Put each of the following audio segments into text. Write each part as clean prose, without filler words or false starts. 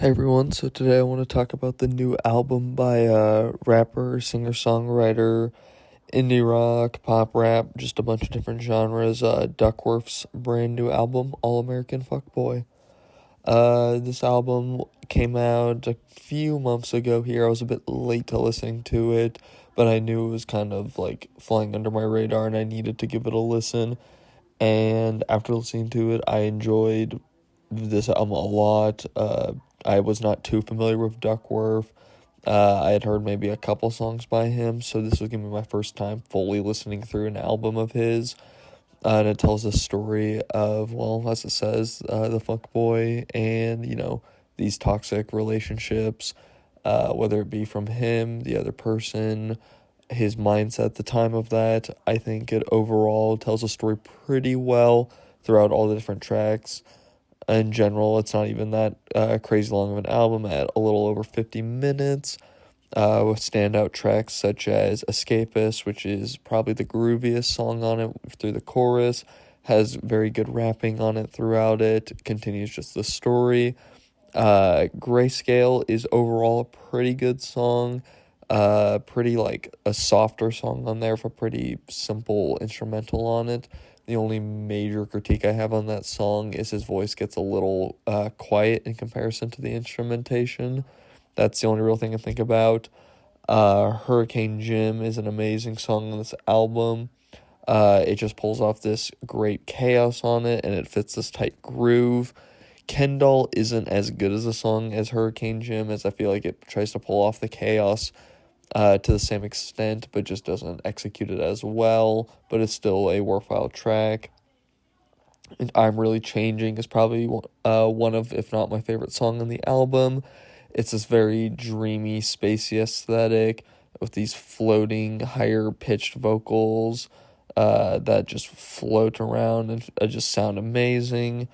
Hey everyone, so today I want to talk about the new album by rapper, singer-songwriter, indie rock, pop rap, just a bunch of different genres, Duckwrth's brand new album, All American Fuckboy. This album came out a few months ago here. I was a bit late to listening to it, but I knew it was kind of like flying under my radar and I needed to give it a listen. And after listening to it, I enjoyed this album a lot. I was not too familiar with Duckworth. I had heard maybe a couple songs by him, so this was gonna be my first time fully listening through an album of his. And it tells the story of, well, as it says, the fuck boy and, these toxic relationships, whether it be from him, the other person, his mindset at the time of that. I think it overall tells a story pretty well throughout all the different tracks. In general, it's not even that crazy long of an album at a little over 50 minutes, with standout tracks such as Escapist, which is probably the grooviest song on it through the chorus, has very good rapping on it throughout it, continues just the story. Grayscale is overall a pretty good song, pretty like a softer song on there with a pretty simple instrumental on it. The only major critique I have on that song is his voice gets a little quiet in comparison to the instrumentation. That's the only real thing I think about. Hurricane Jim is an amazing song on this album. It just pulls off this great chaos on it, and it fits this tight groove. Kendall isn't as good as a song as Hurricane Jim, as I feel like it tries to pull off the chaos to the same extent, but just doesn't execute it as well, but it's still a worthwhile track. And I'm Really Changing is probably one of, if not my favorite song on the album. It's this very dreamy, spacey aesthetic with these floating, higher-pitched vocals that just float around and just sound amazing.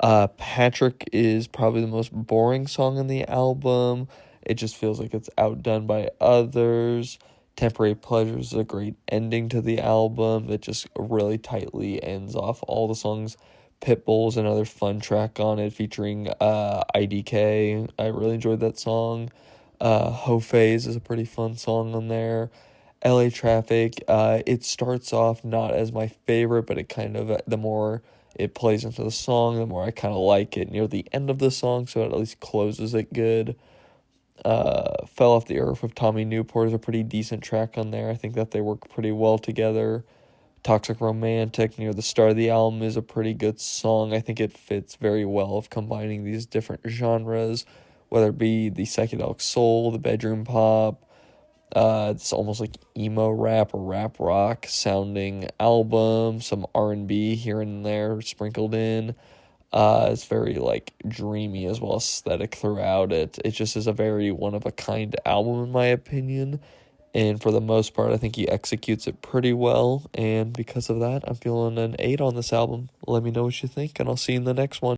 Patrick is probably the most boring song on the album. It just feels like it's outdone by others. Temporary Pleasures is a great ending to the album that just really tightly ends off all the songs. Pitbull's another fun track on it featuring IDK. I really enjoyed that song. Ho Phase is a pretty fun song on there. LA Traffic, it starts off not as my favorite, but it kind of, the more it plays into the song, the more I kind of like it near the end of the song, so it at least closes it good. Fell Off the Earth with Tommy Newport is a pretty decent track on there. I think that they work pretty well together. Toxic Romantic near the start of the album is a pretty good song. I think it fits very well of combining these different genres, whether it be the psychedelic soul, the bedroom pop. It's almost like emo rap or rap rock sounding album, some R&B here and there sprinkled in. It's very like dreamy as well aesthetic throughout it. It just is a very one of a kind album in my opinion. And for the most part, I think he executes it pretty well. And because of that, I'm feeling an 8 on this album. Let me know what you think, and I'll see you in the next one.